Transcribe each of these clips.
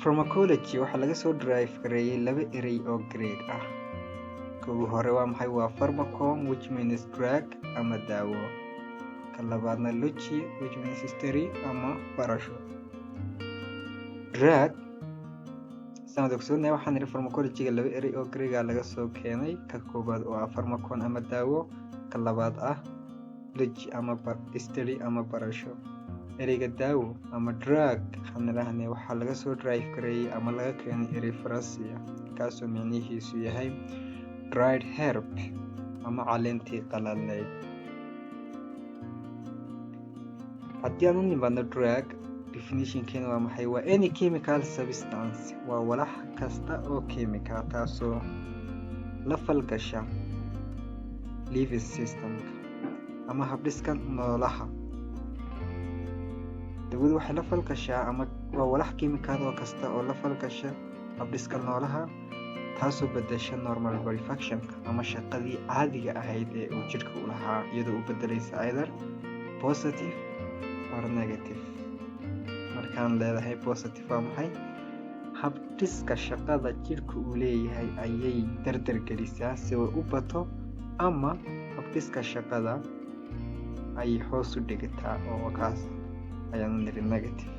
Pharmacology waxaa laga soo derive gareeyay laba erey oo Greek ah. Ugu hore waa maxay? Waa pharmacon, which means drug ama daawo. Ka labaadna logi, which means history ama barasho. Drug sanad ogsoonay waxaan niri pharmacology-ga laba erey oo Greek ah laga soo keenay. Ka koobaad waa pharmacon ama daawo, ka labaad ah logi ama history ama barasho. Ereyga daawo ama drug xaniraahne waxaa laga soo derive gareeyay ama laga keenay erey Faransi ah kaasoo micnihiisu yahay dried herb ama caleentii qalaleed. Haddii aan u nimaadno drug, definition-keena waa maxay? Waa any chemical substance, waa walax kasta oo chemical taasoo la falgasha living system ama habdhiska noolaha. Daawadu waxay la falgashaa ama waa walax chemical oo kasta oo la falgasha habdhiska noolaha taasoo bedesha normal body function ama shaqadii caadiga ahayd ee uu jidhka u lahaa iyadoo u bedelaysa either positive or negative. Markaan leedahay positive waa maxay? Habdhiska shaqada jidhka uu leeyahay ayay dardar gelisaa si uu u bato, ama habdhiska shaqada ay hoos u dhigataa oo kaas ayaan niri negative.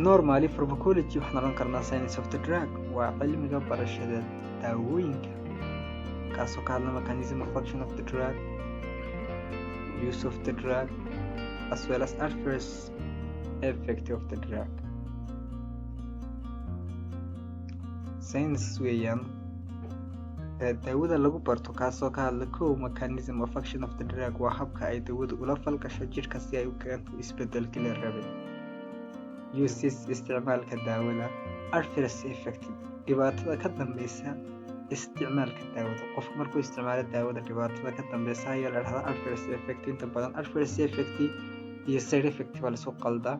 Normally pharmacology waxaan oran karnaa science of the drug, waa cilmiga barashada daawooyinka kaasoo ka hadla mechanism of action of the drug, use of the drug, as well as adverse effect of the drug. Science weeyaan daawada lagu barto kaasoo ka hadla mechanism of action of the drug, waa habka ay daawadu ula falgasho jidhka si ay u keento isbedelkii la rabay. Uses isticmaalka daawada, adverse effect dhibaatada ka dambeysa isticmaalka daawada. Qofka markuu isticmaalo daawada dhibaatada ka dambeysa ayaa la yiraahdaa adverse effect. Inta badan adverse effect iyo side effect waa la soo qaldaa,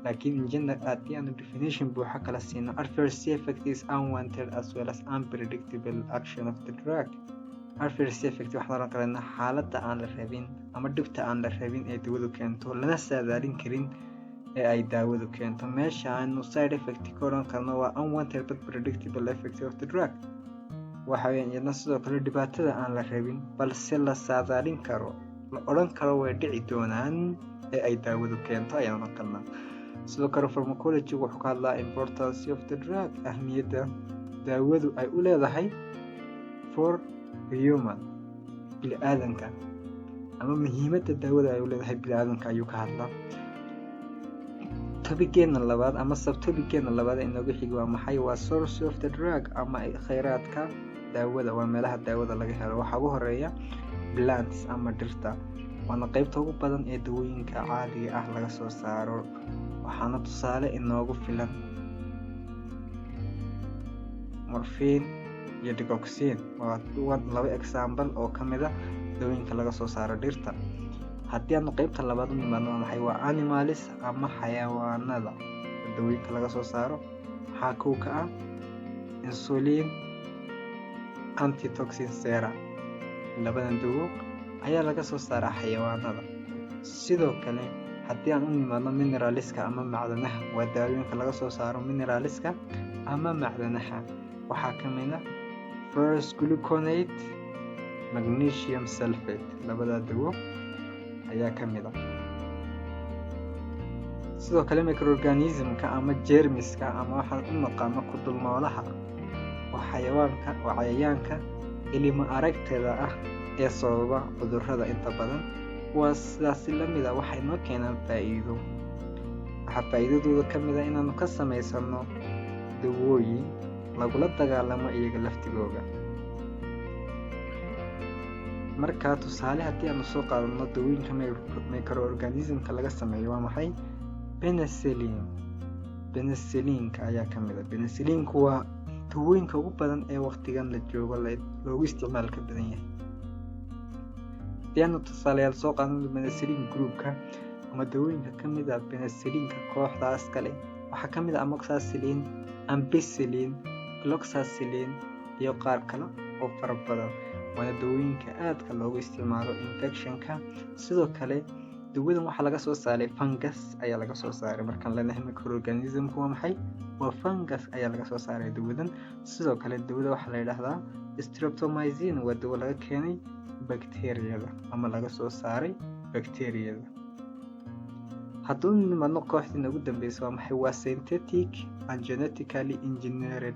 laakiin in general haddii aan definition buuxa kala siino, adverse effect is unwanted as well as unpredictable action of the drug. Adverse effect waxaan oran karnaa xaaladda aan la rabin ama dhibta aan la rabin ee daawadu keento lana saadaalin karin ee ay daawadu keento. Meesha aanu side effect ka oran karno waa unwanted but predictable effect of the drug. Waxa weeyaan iyadna sidoo kale dhibaatada aan la rabin balse la saadaalin karo, la oran karo way dhici doonaan ee ay daawadu keento ayaan oran karnaa. Sidoo kale pharmacology wuxuu ka hadlaa importance of the drug, ahmiyadda daawadu ay u leedahay for human, bini'aadanka, ama muhiimadda daawada ay u leedahay bini'aadanka ayuu ka hadlaa. Topic-geena labaad ama subtopic-geena labaad ee inoogu xiga waa maxay? Waa source of the drug ama kheyraadka daawada, waa meelaha daawada laga helo. Waxaa ugu horeeya plants ama dhirta, waana qaybta ugu badan ee daawooyinka caadiga ah laga soo saaro. Waxaana tusaale inoogu filan morphine iyo digoxin, waa laba example oo ka mid ah daawooyinka laga soo saaro dhirta. Haddii aanu qaybta labaad u nimaadno waa maxay? Waa animals ama xayawaanada daawooyinka laga soo saaro. Waxaa kow ka ah insulin, antitoxin serum, labadan daawo ayaa laga soo saaraa xayawaanada. Sidoo kale haddii aan u nimaadno mineralska ama macdanaha, waa daawooyinka laga soo saaro mineralska ama macdanaha. Waxaa ka mid ah ferrous gluconate, magnesium sulfate, labada daawo ayaa ka mid ah. Sidoo kale microorganismka ama jeermiska ama waxaan u naqaano ku dul noolaha, waa xayawaanka, waa cayayaanka ilma aragtida ah ee sababa cudurrada inta badan. Waa sidaas la mid ah waxay noo keenaan faa'iido. Waxaa faa'iidadooda ka mid ah inaanu ka samaysano daawooyin lagula dagaalamo iyaga laftigooda. Marka tusaale haddii aanu soo qaadano daawooyinka microorganismka laga sameeyo waa maxay? Penicillin. Penicillinka ayaa ka mid ah. Penicillinku waa daawooyinka ugu badan ee waqtigan la joogo loogu isticmaalka badan yahay. Haddii aanu tusaaleyaal soo qaadano penicillin groupka ama daawooyinka ka mid ah penicillinka kooxdaas kale, waxaa ka mid ah amoxicillin, ampicillin, cloxacillin iyo qaar kale oo fara badan. Waana daawooyinka aadka loogu isticmaalo infectionka. Sidoo kale dawadan waxaa laga soo saaray fungus ayaa laga soo saaray. Markaan leenahay microorganismku waa maxay? Waa fungus ayaa laga soo saaray dawadan. Sidoo kale dawada waxaa la yidhaahdaa streptomycin, waa dawo laga keenay bakteeriyada ama laga soo saaray bakteeriyada. Hadduu nimadno kooxdii ugu dambeysa waa maxay? Waa synthetic and genetically engineered,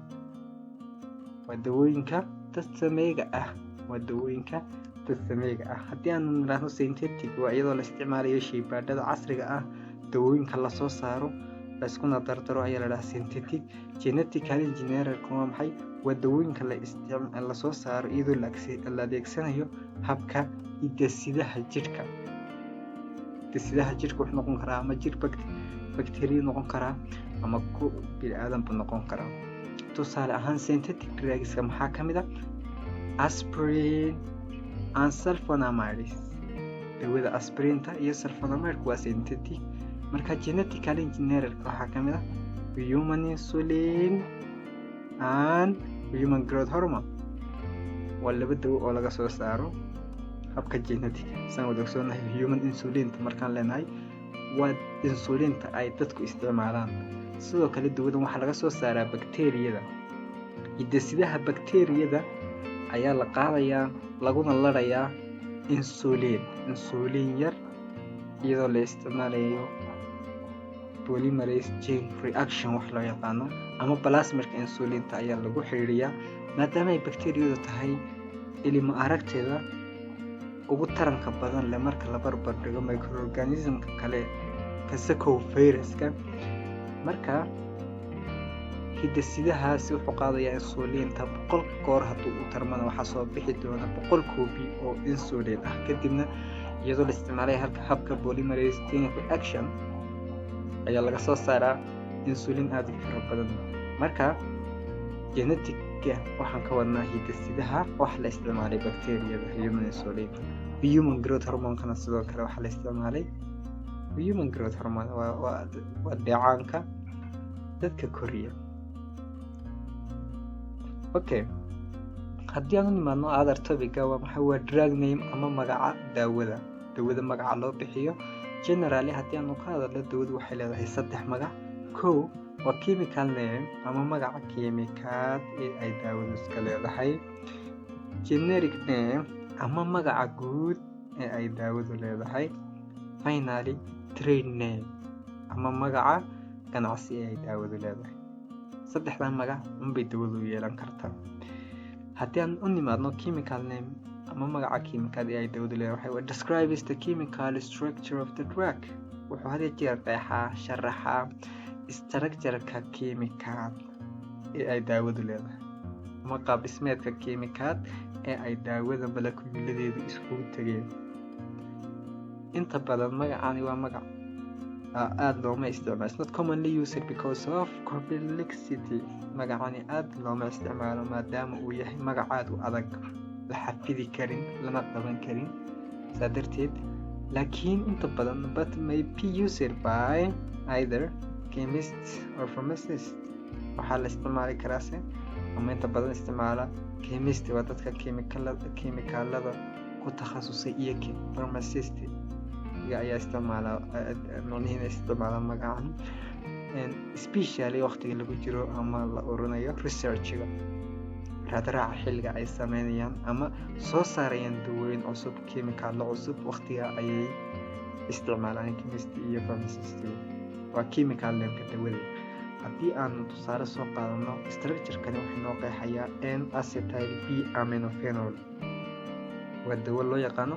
waa dawooyinka tasameyga ah, waa dawooyinka tasameyga ah. Haddii aanu niraahdo synthetic, waa iyadoo la isticmaalayo shaybaadhada casriga ah, dawooyinka lasoo saaro laiskuna dardaro ayaa la dhahaa synthetic. Genetically engineered waa maxay? waa dawooyinka lasoo saaro iyadoo la adeegsanayo habka hidde-sidaha jidhka. hidde-sidaha jidhka wuxuu noqon karaa ama jidh bakteeriya noqon karaa ama ku bini'aadanba noqon karaa. Tusaale ahaan synthetic drugska maxaa ka mid ah? Aspirin and sulfonamides, dawada aspirinta iyo sulfonamide waa synthetic. Marka genetically engineered waxaa ka mid ah human insulin and human growth hormone, waa laba dawo oo laga soo saaro habka genetic. Saan wada ogsoonahay human insulin markaan leenahay waa insulinta ay dadku isticmaalaan. Sidoo kale dawadan waxaa laga soo saaraa bakteeriyada. hidde-sidaha bakteeriyada ayaa la qaadayaa laguna larayaa insulin yar iyadoo la isticmaalayo polymerase chain reaction wax loo yaqaano, ama plasmidka insulinta ayaa lagu xiriiriyaa. maadaama ay bakteeriyadu tahay ilmo aragteeda ugu taranka badan leh marka la barbar dhigo microorganismka kale kasakow viruska. Marka hidde-sidahaasi wuxuu qaadayaa insulinta 100 goor. hadduu u tarmana waxaa soo bixi doona 100 koobi oo insulin ah. kadibna iyadoo la isticmaalaya habka polymerase chain reaction ayaa laga soo saaraa insulin aad u fara badan. Marka geneticka waxaan ka wadnaa hidde-sidaha wax la isticmaalay bakteeriyada human insulin. Human growth hormone-kana sidoo kale waxaa la isticmaalay human growth hormone waa dheecaanka dadka koriya. Okay, haddii aan u nimaadno other topic-ga waa maxay? waa drug name ama magaca daawada. dawada magaca loo bixiyo generally haddii aanu ka hadalno dawadu waxay leedahay 3 magac. kow waa chemical name ama magaca kiimikaad ee ay daawadu iska leedahay. Generic name ama magaca guud ee ay daawadu leedahay. Finally trade name ama magaca ganacsi ee ay daawadu leedahay. 3 magac unbay dawadu yeelan kartaa. haddii aan u nimaadno chemical name ama magaca kiimikaad ee ay dawadu leedahay, waxay describes the chemical structure of the drug. wuxuu had iyo jeer qeexaa sharaxa structure-ka kiimikaad ee ay daawadu leedahay ama qaab dhismeedka kiimikaad ee ay daawada molecular-deedu isugu tageen. inta badan magacani waa magac aad looma isticmaalo. It's not commonly used because of complexity. magacani aad looma isticmaalo maadaama uu yahay magac aad u adag, la xafidi karin, lana qaban karin. saa darteed laakiin inta badan but may be used by either chemists or pharmacists. waxaa la isticmaali karaase ama inta badan isticmaala chemist, waa dadka kiimikaalada ku takhasusay, iyo pharmacist ayaa isticmaala macnihiina isticmaala magacan especially waqtiga lagu jiro ama la oranayo research-ga, raadraaca xilliga ay sameynayaan ama soo saarayaan dawooyin cusub, kiimikaadlo cusub. waqtiga ayay isticmaalaan chemist iyo pharmacist. waa chemical name-ka dawada. haddii aanu tusaale soo qaadano structure-kani wuxuu noo qeexayaa N-acetyl B-aminophenol. waa dawo loo yaqaano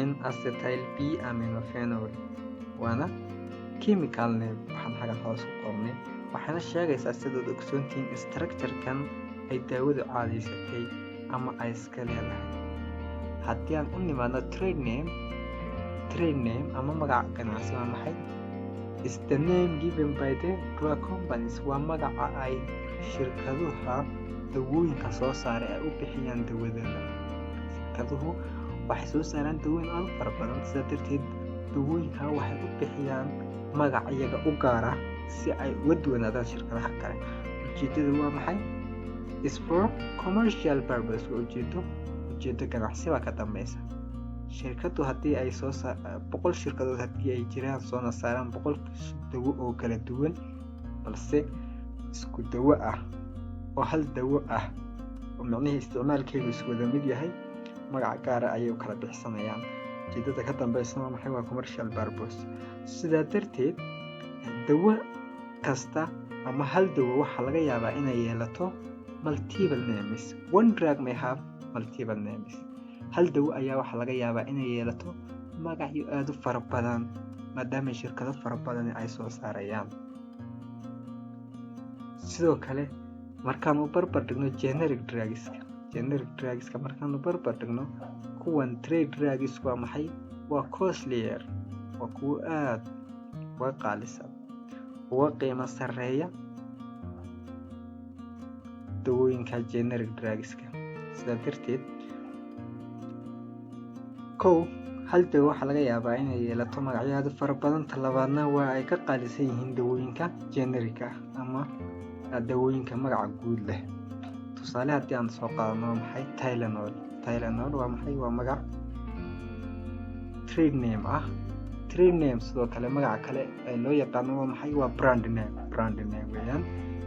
N-acetyl B-aminophenol, waana chemical name. waxaan xagan hoos ku qornay waxaana sheegaysaa sidaad ogsoontihiin structure-kan ay daawadu caadaysatay ama ay iska leedahay. haddii aan u nimaadno trade name ama magaca ganacsi waa maxay? is the name given by the drug companies. waa magaca ay shirkaduha dawooyinka soo saaray ay u bixiyaan dawadooda. shirkaduhu waxay soo saaraan dawooyin aad u fara badan, sidaa darteed dawooyinka waxay u bixiyaan magac iyaga u gaara si ay uga duwanaadaan shirkadaha kale. ujeedadu waa maxay? is for commercial purpose. waa ujeedo ganacsi baa ka dambeysa. shirkadu haddii ay soo 100 shirkadood haddii ay jiraan soo saaraan 100 dawo oo kala duwan balse isku dawo ah oo hal dawo ah oo macnaheedu isticmaalkeedu isku wada mid yahay magac gaar ah ayay kala bixsanayaan ujeedada ka dambeysana maxay waa commercial purpose sidaa darteed dawo kasta ama hal dawo waxa laga yaabaa inay yeelato multiple names one drug may have multiple names hal dawo ayaa waxa laga yaabaa inay yeelato magacyo aad u fara badan maadaama shirkado fara badan ay soo saarayaan sidoo kale markaan u barbar dhigno generic drugs markaan u barbar dhigno kuwan trade drugs waa maxay waa costlier waa kuwa aad uga qaalisan uga qiimo sareeya dawooyinka generic drugska sidaa darteed hal dawo waxa laga yaabaa inay yeelato magacyo aad u fara badan talabaadna waa ay ka qaalisan yihiin dawooyinka generic ama dawooyinka magaca guud leh tusaale haddii aan soo qaadano maxay Tylenol waa maxay waa magac trade name sidoo kale magaca kale ee loo yaqaan waa maxay waa brand name weeyaan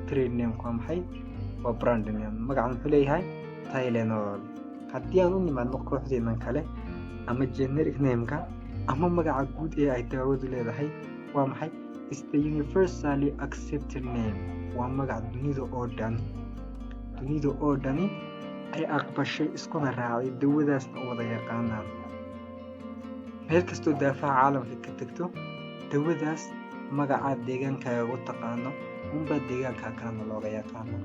trade name waa maxay waa brand name magacan wuxuu leeyahay Tylenol haddii aan u nimaadno kooxdeena kale ama generic name-ka ama magaca guud ee ay daawadu leedahay waa maxay is the universally accepted name waa magac dunida oo dhani ay aqbashay iskuna raacday dawadaasna u wada yaqaanaan meel kastoo daafaha caalamka ka tagto dawadaas magaca deegaankaaga u taqaano unbaa deegaanka kalena looga yaqaano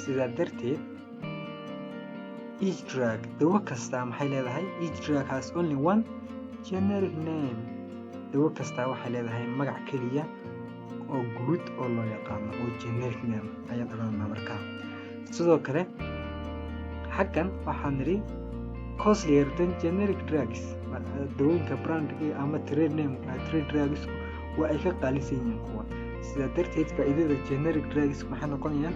sidaa darteed each drug dawo kasta maxay leedahay each drug has only one generic name dawo kasta waxay leedahay magac keliya oo guud oo loo yaqaano oo generic name ayaa dhalanaa markaa sidoo kale xaggan waxaan niri costlier than generic drugs dawooyinka brandga ama trade name trade drugs waa ay ka qaalisan yihiin kuwa sidaa darteed faa'iidada generic drugs maxay noqonayaan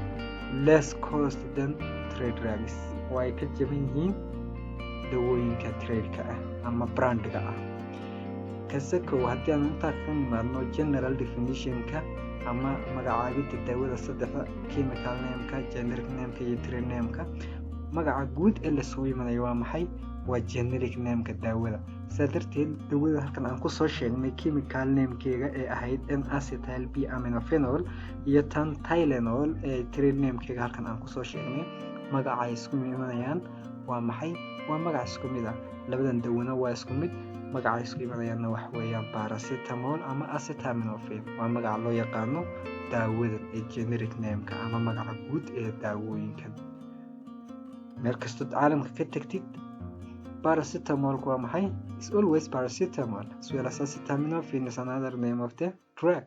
less cost than trade drugs oo ay ka jaban yihiin dawooyinka trade-ka ama brandga kasakow haddii aan intaa ka nimaadno general definition-ka ama magacaabida daawada saddexda chemical name-ka generic name-ka iyo trade name-ka magaca guud ee la soo imanayo waa maxay waa generic name-ka daawada sidaa darteed dawada halkan aan kusoo sheegnay chemical name-keega ee ahayd N-acetyl B-aminophenol iyo tan Tylenol ee trade name-keega halkan aan kusoo sheegnay magaca ay isku imanayaan waa maxay waa magac isku mid ah labadan dawona waa isku mid magaca isku imanayaana wax weeyaan paracetamol ama acetaminophen waa magaca loo yaqaano daawada ee generic name-ka ama magaca guud ee daawooyinkan meel kastoo caalamka ka tagtid paracetamol waa maxay is always paracetamol as well as acetaminophen is another name of the drug